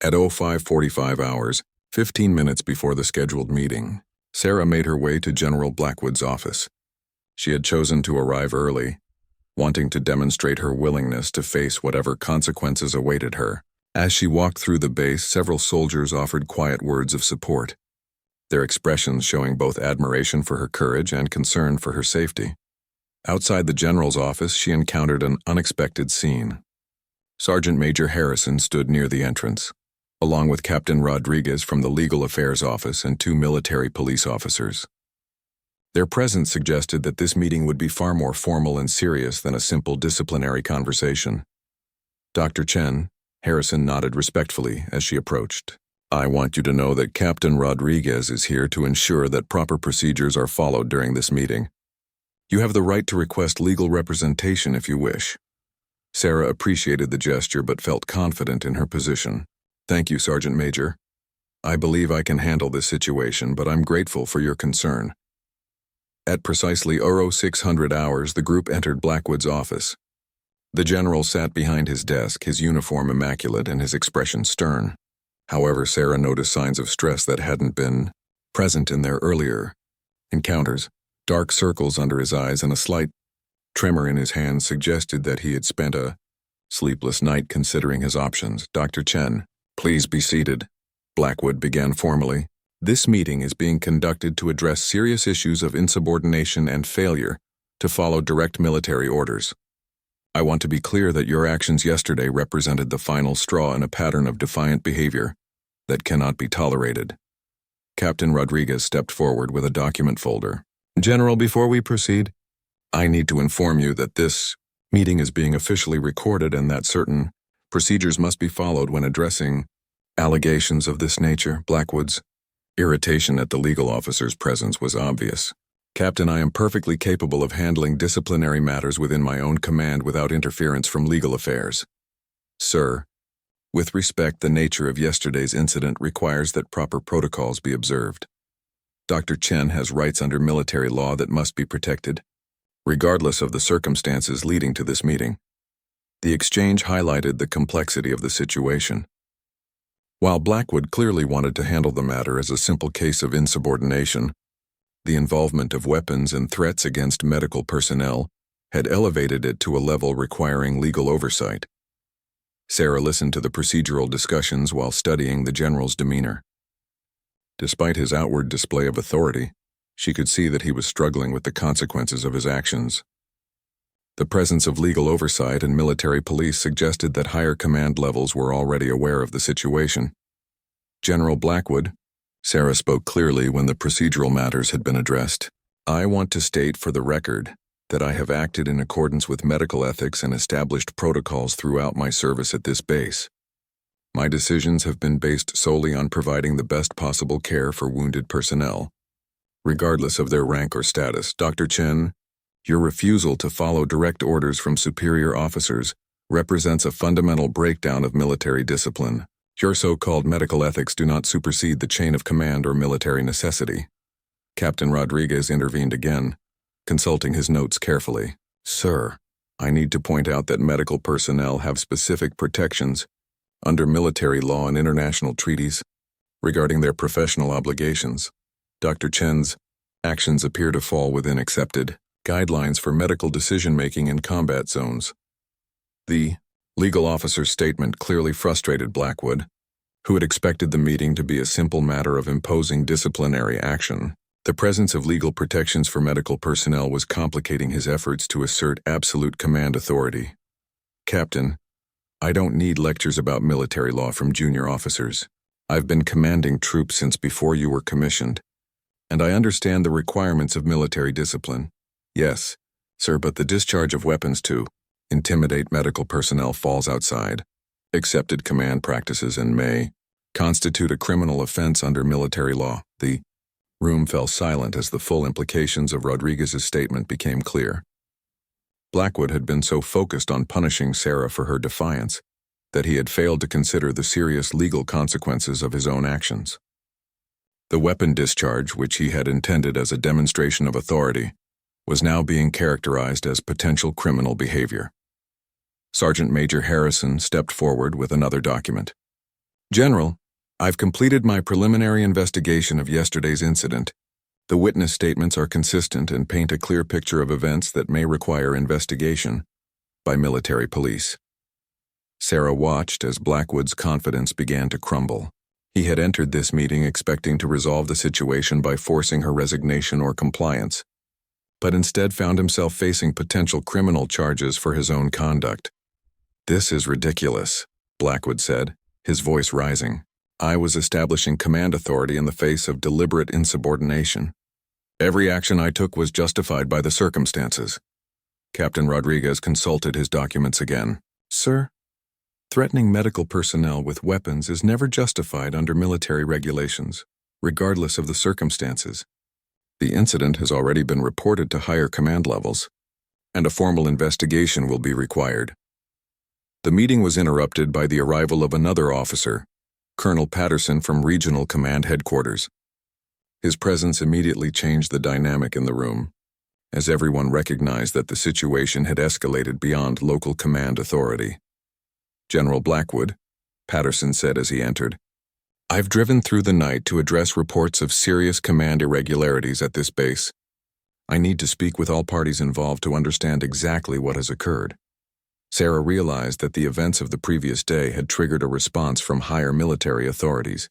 [SPEAKER 1] At 05:45 hours, 15 minutes before the scheduled meeting, Sarah made her way to General Blackwood's office. She had chosen to arrive early, wanting to demonstrate her willingness to face whatever consequences awaited her. As she walked through the base, several soldiers offered quiet words of support, their expressions showing both admiration for her courage and concern for her safety. Outside the general's office, she encountered an unexpected scene. Sergeant Major Harrison stood near the entrance, along with Captain Rodriguez from the Legal Affairs Office and 2 military police officers. Their presence suggested that this meeting would be far more formal and serious than a simple disciplinary conversation. Dr. Chen, Harrison nodded respectfully as she approached. I want you to know that Captain Rodriguez is here to ensure that proper procedures are followed during this meeting. You have the right to request legal representation if you wish. Sarah appreciated the gesture but felt confident in her position. Thank you, Sergeant Major. I believe I can handle this situation, but I'm grateful for your concern. At precisely 0600 hours, the group entered Blackwood's office. The general sat behind his desk, his uniform immaculate and his expression stern. However, Sarah noticed signs of stress that hadn't been present in their earlier encounters. Dark circles under his eyes and a slight tremor in his hands suggested that he had spent a sleepless night considering his options. Dr. Chen, please be seated, Blackwood began formally. This meeting is being conducted to address serious issues of insubordination and failure to follow direct military orders. I want to be clear that your actions yesterday represented the final straw in a pattern of defiant behavior that cannot be tolerated. Captain Rodriguez stepped forward with a document folder. General, before we proceed, I need to inform you that this meeting is being officially recorded and that certain procedures must be followed when addressing allegations of this nature. Blackwood's irritation at the legal officer's presence was obvious. Captain, I am perfectly capable of handling disciplinary matters within my own command without interference from legal affairs. Sir, with respect, the nature of yesterday's incident requires that proper protocols be observed. Dr. Chen has rights under military law that must be protected, regardless of the circumstances leading to this meeting. The exchange highlighted the complexity of the situation. While Blackwood clearly wanted to handle the matter as a simple case of insubordination, the involvement of weapons and threats against medical personnel had elevated it to a level requiring legal oversight. Sarah listened to the procedural discussions while studying the general's demeanor. Despite his outward display of authority, she could see that he was struggling with the consequences of his actions. The presence of legal oversight and military police suggested that higher command levels were already aware of the situation. General Blackwood, Sarah spoke clearly when the procedural matters had been addressed. I want to state for the record that I have acted in accordance with medical ethics and established protocols throughout my service at this base. My decisions have been based solely on providing the best possible care for wounded personnel, regardless of their rank or status. Dr. Chen, your refusal to follow direct orders from superior officers represents a fundamental breakdown of military discipline. Your so-called medical ethics do not supersede the chain of command or military necessity. Captain Rodriguez intervened again, consulting his notes carefully. Sir, I need to point out that medical personnel have specific protections under military law and international treaties regarding their professional obligations. Dr. Chen's actions appear to fall within accepted guidelines for medical decision-making in combat zones. The legal officer's statement clearly frustrated Blackwood, who had expected the meeting to be a simple matter of imposing disciplinary action. The presence of legal protections for medical personnel was complicating his efforts to assert absolute command authority. Captain, I don't need lectures about military law from junior officers. I've been commanding troops since before you were commissioned, and I understand the requirements of military discipline. Yes, sir, but the discharge of weapons to intimidate medical personnel falls outside accepted command practices and may constitute a criminal offense under military law. The room fell silent as the full implications of Rodriguez's statement became clear. Blackwood had been so focused on punishing Sarah for her defiance that he had failed to consider the serious legal consequences of his own actions. The weapon discharge, which he had intended as a demonstration of authority, was now being characterized as potential criminal behavior. Sergeant Major Harrison stepped forward with another document. General, I've completed my preliminary investigation of yesterday's incident. The witness statements are consistent and paint a clear picture of events that may require investigation by military police. Sarah watched as Blackwood's confidence began to crumble. He had entered this meeting expecting to resolve the situation by forcing her resignation or compliance, but instead found himself facing potential criminal charges for his own conduct. This is ridiculous, Blackwood said, his voice rising. I was establishing command authority in the face of deliberate insubordination. Every action I took was justified by the circumstances. Captain Rodriguez consulted his documents again. Sir, threatening medical personnel with weapons is never justified under military regulations, regardless of the circumstances. The incident has already been reported to higher command levels, and a formal investigation will be required. The meeting was interrupted by the arrival of another officer, Colonel Patterson from Regional Command Headquarters. His presence immediately changed the dynamic in the room, as everyone recognized that the situation had escalated beyond local command authority. General Blackwood, Patterson said as he entered, I've driven through the night to address reports of serious command irregularities at this base. I need to speak with all parties involved to understand exactly what has occurred. Sarah realized that the events of the previous day had triggered a response from higher military authorities.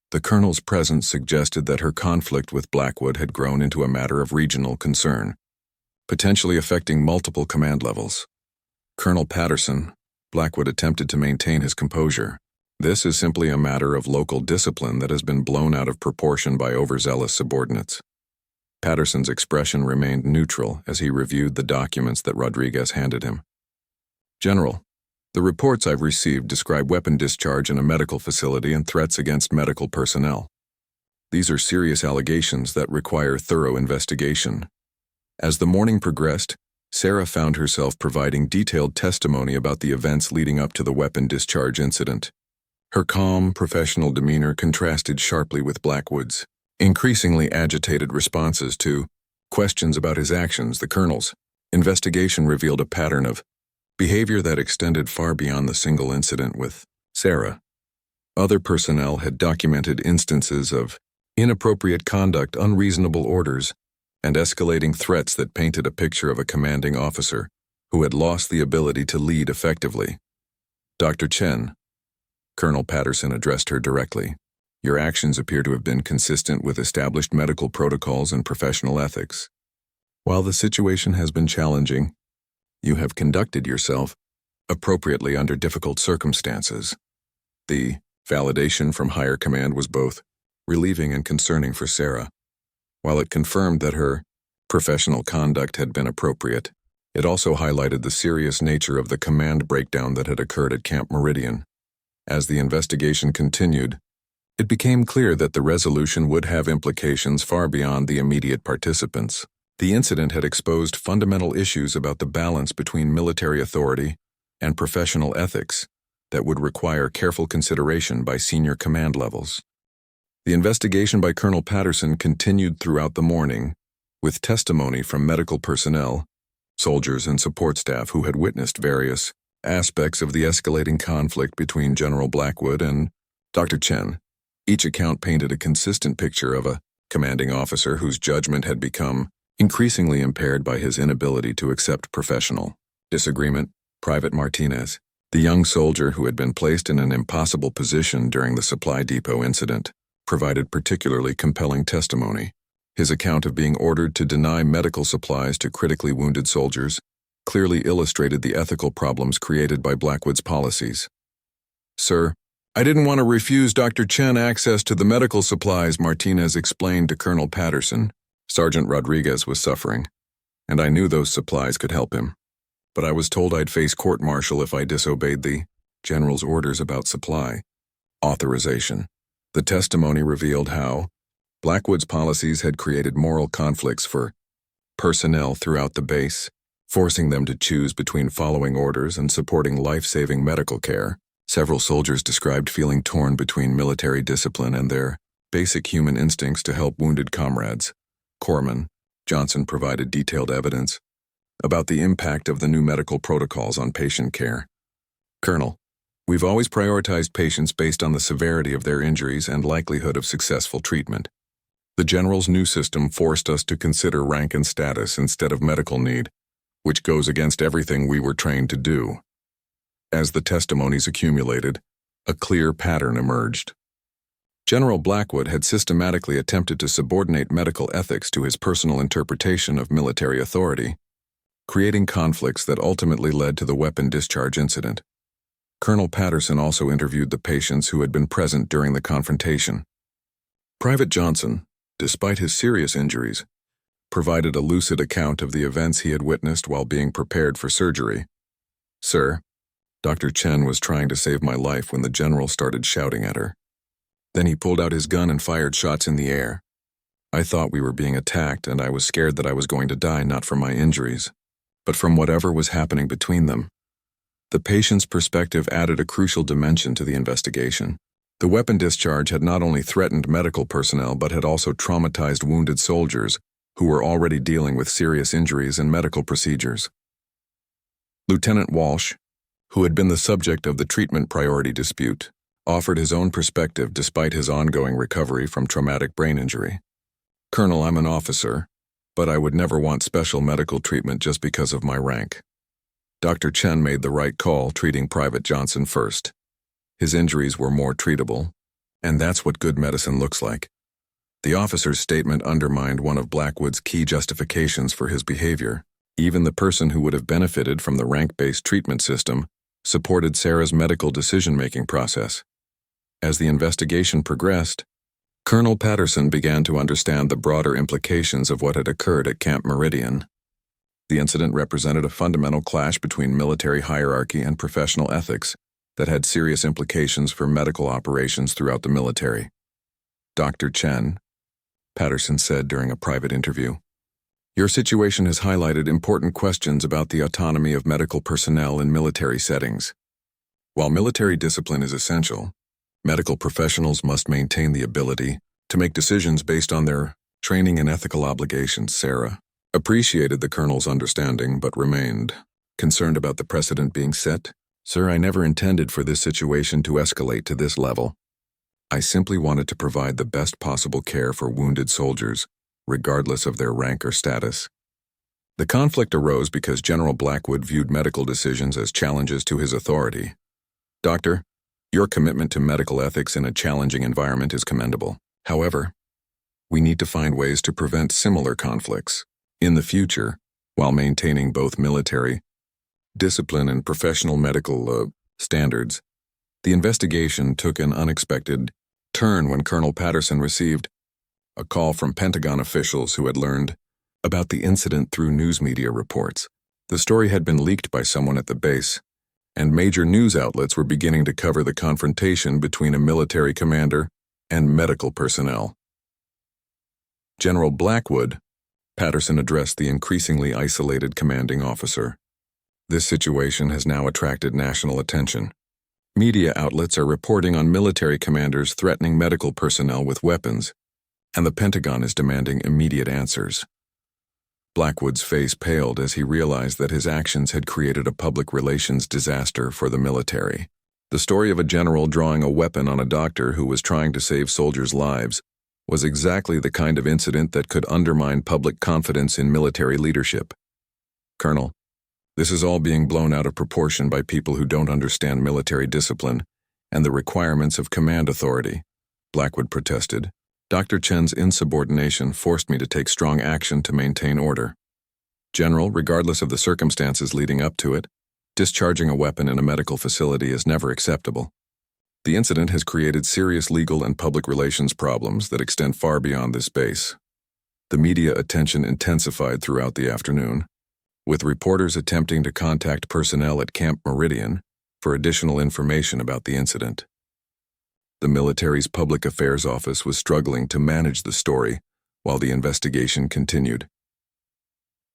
[SPEAKER 1] The colonel's presence suggested that her conflict with Blackwood had grown into a matter of regional concern, potentially affecting multiple command levels. Colonel Patterson, Blackwood attempted to maintain his composure. This is simply a matter of local discipline that has been blown out of proportion by overzealous subordinates. Patterson's expression remained neutral as he reviewed the documents that Rodriguez handed him. General, the reports I've received describe weapon discharge in a medical facility and threats against medical personnel. These are serious allegations that require thorough investigation. As the morning progressed, Sarah found herself providing detailed testimony about the events leading up to the weapon discharge incident. Her calm, professional demeanor contrasted sharply with Blackwood's increasingly agitated responses to questions about his actions. The colonel's investigation revealed a pattern of behavior that extended far beyond the single incident with Sarah. Other personnel had documented instances of inappropriate conduct, unreasonable orders, and escalating threats that painted a picture of a commanding officer who had lost the ability to lead effectively. "Dr. Chen," Colonel Patterson addressed her directly, "your actions appear to have been consistent with established medical protocols and professional ethics. While the situation has been challenging, you have conducted yourself appropriately under difficult circumstances." The validation from higher command was both relieving and concerning for Sarah. While it confirmed that her professional conduct had been appropriate, it also highlighted the serious nature of the command breakdown that had occurred at Camp Meridian. As the investigation continued, it became clear that the resolution would have implications far beyond the immediate participants. The incident had exposed fundamental issues about the balance between military authority and professional ethics that would require careful consideration by senior command levels. The investigation by Colonel Patterson continued throughout the morning, with testimony from medical personnel, soldiers, and support staff who had witnessed various aspects of the escalating conflict between General Blackwood and Dr. Chen. Each account painted a consistent picture of a commanding officer whose judgment had become increasingly impaired by his inability to accept professional disagreement. Private Martinez, the young soldier who had been placed in an impossible position during the supply depot incident, provided particularly compelling testimony. His account of being ordered to deny medical supplies to critically wounded soldiers clearly illustrated the ethical problems created by Blackwood's policies. "Sir, I didn't want to refuse Dr. Chen access to the medical supplies," Martinez explained to Colonel Patterson. "Sergeant Rodriguez was suffering, and I knew those supplies could help him. But I was told I'd face court-martial if I disobeyed the general's orders about supply authorization." The testimony revealed how Blackwood's policies had created moral conflicts for personnel throughout the base, forcing them to choose between following orders and supporting life-saving medical care. Several soldiers described feeling torn between military discipline and their basic human instincts to help wounded comrades. Corpsman Johnson provided detailed evidence about the impact of the new medical protocols on patient care. "Colonel, we've always prioritized patients based on the severity of their injuries and likelihood of successful treatment. The general's new system forced us to consider rank and status instead of medical need, which goes against everything we were trained to do." As the testimonies accumulated, a clear pattern emerged. General Blackwood had systematically attempted to subordinate medical ethics to his personal interpretation of military authority, creating conflicts that ultimately led to the weapon discharge incident. Colonel Patterson also interviewed the patients who had been present during the confrontation. Private Johnson, despite his serious injuries, provided a lucid account of the events he had witnessed while being prepared for surgery. "Sir, Dr. Chen was trying to save my life when the general started shouting at her. Then he pulled out his gun and fired shots in the air. I thought we were being attacked, and I was scared that I was going to die not from my injuries, but from whatever was happening between them." The patient's perspective added a crucial dimension to the investigation. The weapon discharge had not only threatened medical personnel but had also traumatized wounded soldiers who were already dealing with serious injuries and medical procedures. Lieutenant Walsh, who had been the subject of the treatment priority dispute, offered his own perspective despite his ongoing recovery from traumatic brain injury. "Colonel, I'm an officer, but I would never want special medical treatment just because of my rank. Dr. Chen made the right call treating Private Johnson first. His injuries were more treatable, and that's what good medicine looks like." The officer's statement undermined one of Blackwood's key justifications for his behavior. Even the person who would have benefited from the rank-based treatment system supported Sarah's medical decision-making process. As the investigation progressed, Colonel Patterson began to understand the broader implications of what had occurred at Camp Meridian. The incident represented a fundamental clash between military hierarchy and professional ethics that had serious implications for medical operations throughout the military. "Dr. Chen," Patterson said during a private interview, "your situation has highlighted important questions about the autonomy of medical personnel in military settings. While military discipline is essential, medical professionals must maintain the ability to make decisions based on their training and ethical obligations." Sarah appreciated the colonel's understanding but remained concerned about the precedent being set. "Sir, I never intended for this situation to escalate to this level. I simply wanted to provide the best possible care for wounded soldiers regardless of their rank or status. The conflict arose because General Blackwood viewed medical decisions as challenges to his authority. "Doctor, your commitment to medical ethics in a challenging environment is commendable. However, we need to find ways to prevent similar conflicts in the future while maintaining both military discipline and professional medical standards." The investigation took an unexpected turn when Colonel Patterson received a call from Pentagon officials who had learned about the incident through news media reports. The story had been leaked by someone at the base, and major news outlets were beginning to cover the confrontation between a military commander and medical personnel. General Blackwood, Patterson addressed the increasingly isolated commanding officer. "This situation has now attracted national attention. Media outlets are reporting on military commanders threatening medical personnel with weapons, and the Pentagon is demanding immediate answers." Blackwood's face paled as he realized that his actions had created a public relations disaster for the military. The story of a general drawing a weapon on a doctor who was trying to save soldiers' lives was exactly the kind of incident that could undermine public confidence in military leadership. "Colonel, this is all being blown out of proportion by people who don't understand military discipline and the requirements of command authority," Blackwood protested. "Dr. Chen's insubordination forced me to take strong action to maintain order. General, regardless of the circumstances leading up to it, discharging a weapon in a medical facility is never acceptable. The incident has created serious legal and public relations problems that extend far beyond this base." The media attention intensified throughout the afternoon, with reporters attempting to contact personnel at Camp Meridian for additional information about the incident. The military's public affairs office was struggling to manage the story while the investigation continued.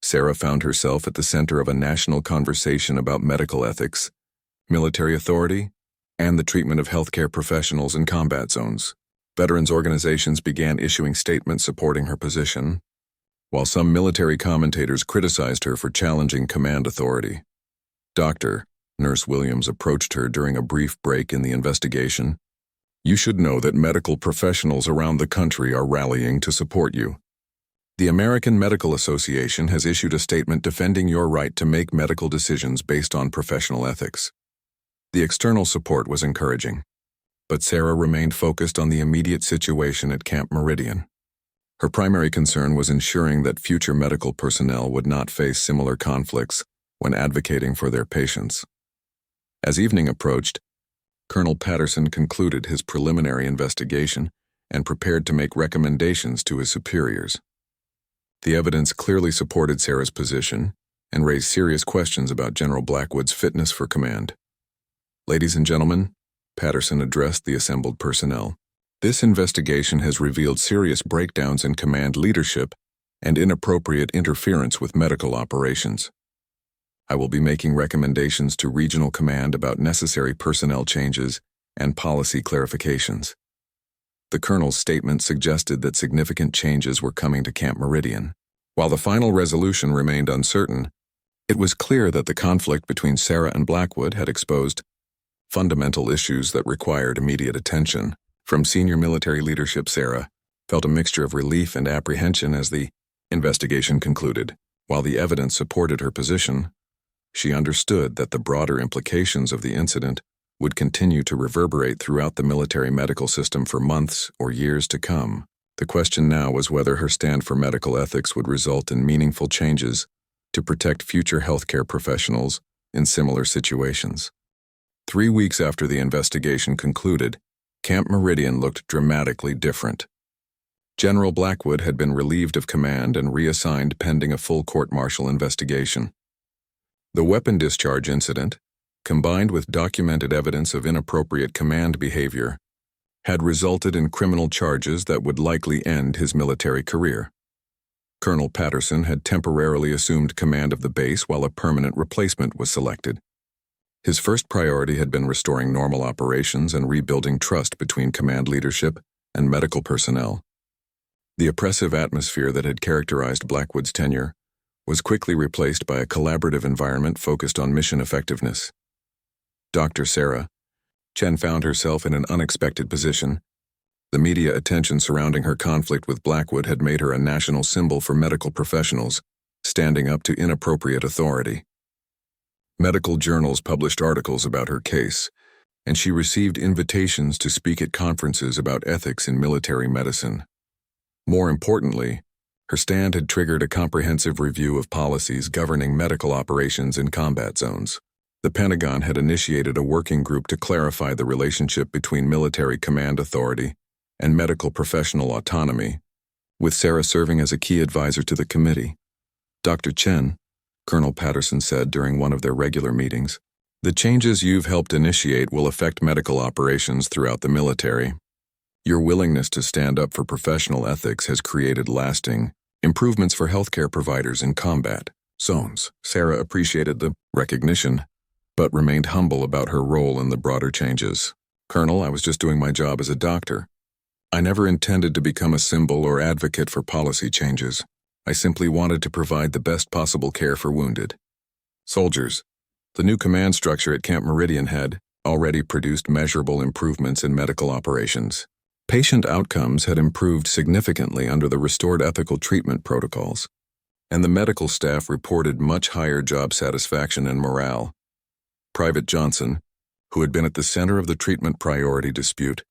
[SPEAKER 1] Sarah found herself at the center of a national conversation about medical ethics, military authority, and the treatment of healthcare professionals in combat zones. Veterans organizations began issuing statements supporting her position, while some military commentators criticized her for challenging command authority. "Doctor," Nurse Williams approached her during a brief break in the investigation, "you should know that medical professionals around the country are rallying to support you. The American Medical Association has issued a statement defending your right to make medical decisions based on professional ethics." The external support was encouraging, but Sarah remained focused on the immediate situation at Camp Meridian. Her primary concern was ensuring that future medical personnel would not face similar conflicts when advocating for their patients. As evening approached, Colonel Patterson concluded his preliminary investigation and prepared to make recommendations to his superiors. The evidence clearly supported Sarah's position and raised serious questions about General Blackwood's fitness for command. "Ladies and gentlemen," Patterson addressed the assembled personnel, "this investigation has revealed serious breakdowns in command leadership and inappropriate interference with medical operations. I will be making recommendations to regional command about necessary personnel changes and policy clarifications." The colonel's statement suggested that significant changes were coming to Camp Meridian. While the final resolution remained uncertain, it was clear that the conflict between Sarah and Blackwood had exposed fundamental issues that required immediate attention. From senior military leadership, Sarah felt a mixture of relief and apprehension as the investigation concluded. While the evidence supported her position, she understood that the broader implications of the incident would continue to reverberate throughout the military medical system for months or years to come. The question now was whether her stand for medical ethics would result in meaningful changes to protect future healthcare professionals in similar situations. 3 weeks after the investigation concluded, Camp Meridian looked dramatically different. General Blackwood had been relieved of command and reassigned pending a full court-martial investigation. The weapon discharge incident, combined with documented evidence of inappropriate command behavior, had resulted in criminal charges that would likely end his military career. Colonel Patterson had temporarily assumed command of the base while a permanent replacement was selected. His first priority had been restoring normal operations and rebuilding trust between command leadership and medical personnel. The oppressive atmosphere that had characterized Blackwood's tenure was quickly replaced by a collaborative environment focused on mission effectiveness. Dr. Sarah Chen found herself in an unexpected position. The media attention surrounding her conflict with Blackwood had made her a national symbol for medical professionals, standing up to inappropriate authority. Medical journals published articles about her case, and she received invitations to speak at conferences about ethics in military medicine. More importantly, her stand had triggered a comprehensive review of policies governing medical operations in combat zones. The Pentagon had initiated a working group to clarify the relationship between military command authority and medical professional autonomy, with Sarah serving as a key advisor to the committee. Dr. Chen, Colonel Patterson said during one of their regular meetings, "The changes you've helped initiate will affect medical operations throughout the military. Your willingness to stand up for professional ethics has created lasting improvements for healthcare providers in combat zones." Sarah appreciated the recognition, but remained humble about her role in the broader changes. "Colonel, I was just doing my job as a doctor. I never intended to become a symbol or advocate for policy changes. I simply wanted to provide the best possible care for wounded soldiers." The new command structure at Camp Meridian had already produced measurable improvements in medical operations. Patient outcomes had improved significantly under the restored ethical treatment protocols, and the medical staff reported much higher job satisfaction and morale. Private Johnson, who had been at the center of the treatment priority dispute,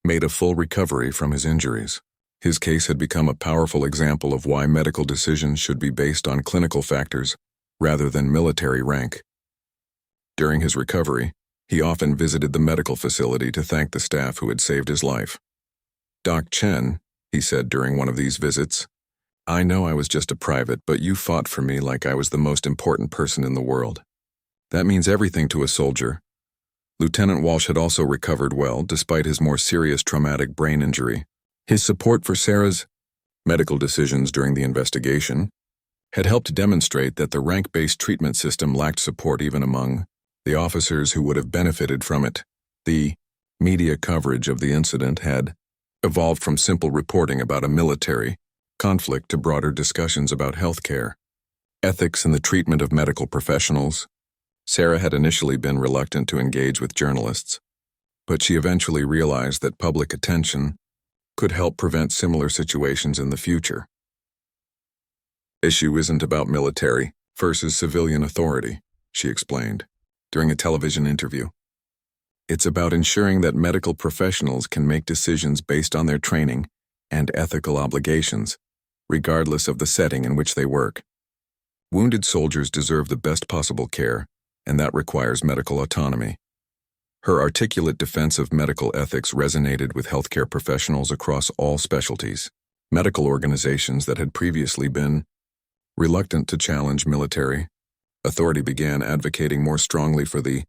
[SPEAKER 1] made a full recovery from his injuries. His case had become a powerful example of why medical decisions should be based on clinical factors rather than military rank. During his recovery, he often visited the medical facility to thank the staff who had saved his life. "Doc Chen," he said during one of these visits, "I know I was just a private, but you fought for me like I was the most important person in the world. That means everything to a soldier." Lieutenant Walsh had also recovered well, despite his more serious traumatic brain injury. His support for Sarah's medical decisions during the investigation had helped demonstrate that the rank-based treatment system lacked support even among the officers who would have benefited from it. The media coverage of the incident had evolved from simple reporting about a military conflict to broader discussions about healthcare, ethics in the treatment of medical professionals. Sarah had initially been reluctant to engage with journalists, but she eventually realized that public attention could help prevent similar situations in the future. "Issue isn't about military versus civilian authority," she explained during a television interview. "It's about ensuring that medical professionals can make decisions based on their training and ethical obligations, regardless of the setting in which they work. Wounded soldiers deserve the best possible care, and that requires medical autonomy." Her articulate defense of medical ethics resonated with healthcare professionals across all specialties. Medical organizations that had previously been reluctant to challenge military authority began advocating more strongly for the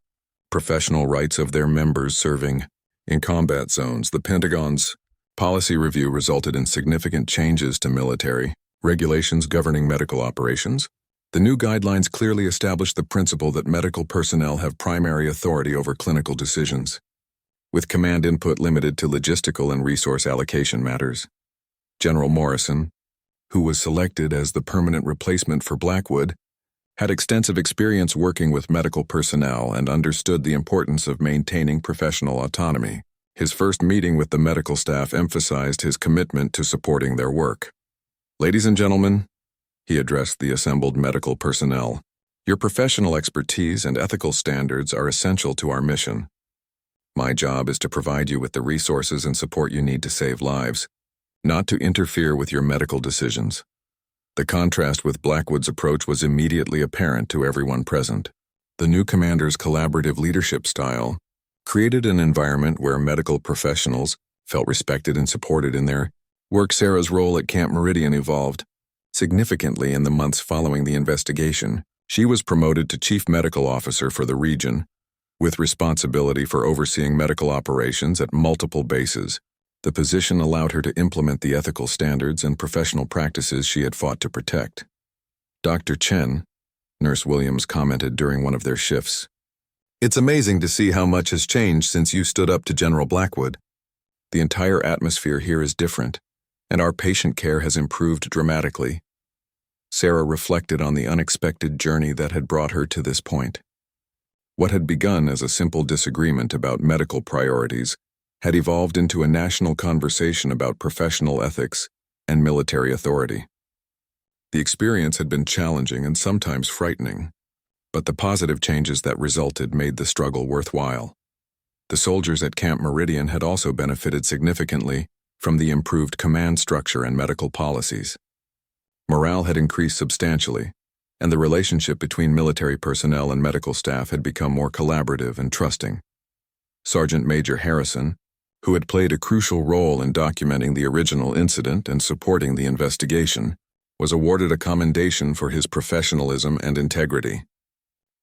[SPEAKER 1] professional rights of their members serving in combat zones. The Pentagon's policy review resulted in significant changes to military regulations governing medical operations. The new guidelines clearly established the principle that medical personnel have primary authority over clinical decisions, with command input limited to logistical and resource allocation matters. General Morrison, who was selected as the permanent replacement for Blackwood, had extensive experience working with medical personnel and understood the importance of maintaining professional autonomy. His first meeting with the medical staff emphasized his commitment to supporting their work. "Ladies and gentlemen," he addressed the assembled medical personnel, "your professional expertise and ethical standards are essential to our mission. My job is to provide you with the resources and support you need to save lives, not to interfere with your medical decisions." The contrast with Blackwood's approach was immediately apparent to everyone present. The new commander's collaborative leadership style created an environment where medical professionals felt respected and supported in their work. Sarah's role at Camp Meridian evolved significantly in the months following the investigation. She was promoted to Chief Medical Officer for the region, with responsibility for overseeing medical operations at multiple bases. The position allowed her to implement the ethical standards and professional practices she had fought to protect. "Dr. Chen," Nurse Williams commented during one of their shifts, "It's amazing to see how much has changed since you stood up to General Blackwood. The entire atmosphere here is different, and our patient care has improved dramatically." Sarah reflected on the unexpected journey that had brought her to this point. What had begun as a simple disagreement about medical priorities had evolved into a national conversation about professional ethics and military authority. The experience had been challenging and sometimes frightening, but the positive changes that resulted made the struggle worthwhile. The soldiers at Camp Meridian had also benefited significantly from the improved command structure and medical policies. Morale had increased substantially, and the relationship between military personnel and medical staff had become more collaborative and trusting. Sergeant Major Harrison, who had played a crucial role in documenting the original incident and supporting the investigation, was awarded a commendation for his professionalism and integrity.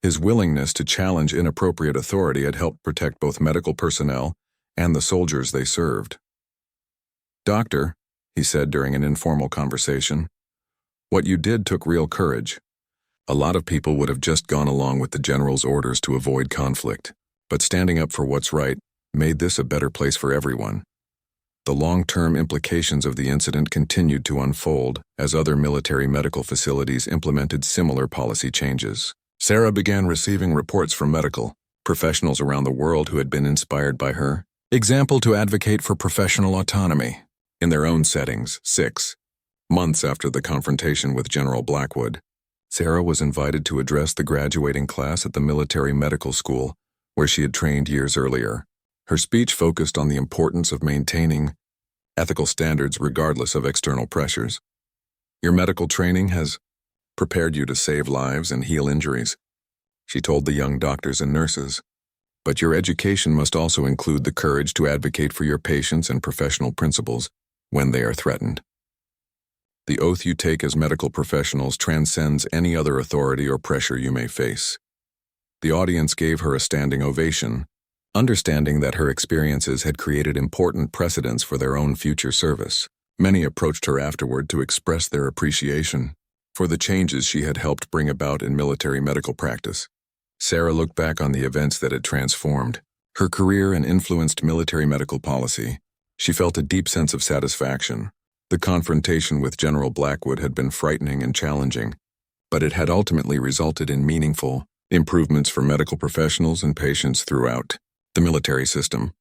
[SPEAKER 1] His willingness to challenge inappropriate authority had helped protect both medical personnel and the soldiers they served. "Doctor," he said during an informal conversation, "what you did took real courage. A lot of people would have just gone along with the general's orders to avoid conflict, but standing up for what's right made this a better place for everyone." The long-term implications of the incident continued to unfold as other military medical facilities implemented similar policy changes. Sarah began receiving reports from medical professionals around the world who had been inspired by her example to advocate for professional autonomy in their own settings. 6 months after the confrontation with General Blackwood, Sarah was invited to address the graduating class at the military medical school where she had trained years earlier. Her speech focused on the importance of maintaining ethical standards regardless of external pressures. "Your medical training has prepared you to save lives and heal injuries," she told the young doctors and nurses. "But your education must also include the courage to advocate for your patients and professional principles when they are threatened. The oath you take as medical professionals transcends any other authority or pressure you may face." The audience gave her a standing ovation, understanding that her experiences had created important precedents for their own future service. Many approached her afterward to express their appreciation for the changes she had helped bring about in military medical practice. Sarah looked back on the events that had transformed her career and influenced military medical policy. She felt a deep sense of satisfaction. The confrontation with General Blackwood had been frightening and challenging, but it had ultimately resulted in meaningful improvements for medical professionals and patients throughout the military system.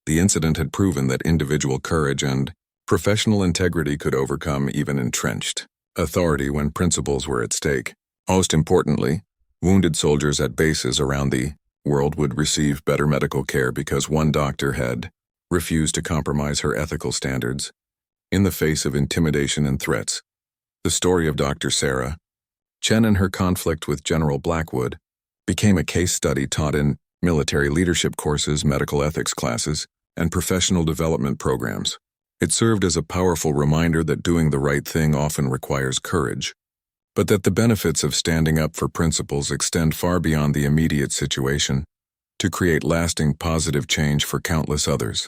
[SPEAKER 1] The incident had proven that individual courage and professional integrity could overcome even entrenched authority when principles were at stake. Most importantly, wounded soldiers at bases around the world would receive better medical care because one doctor had refused to compromise her ethical standards in the face of intimidation and threats. The story of Dr. Sarah Chen and her conflict with General Blackwood became a case study taught in military leadership courses, medical ethics classes, and professional development programs. It served as a powerful reminder that doing the right thing often requires courage, but that the benefits of standing up for principles extend far beyond the immediate situation to create lasting positive change for countless others.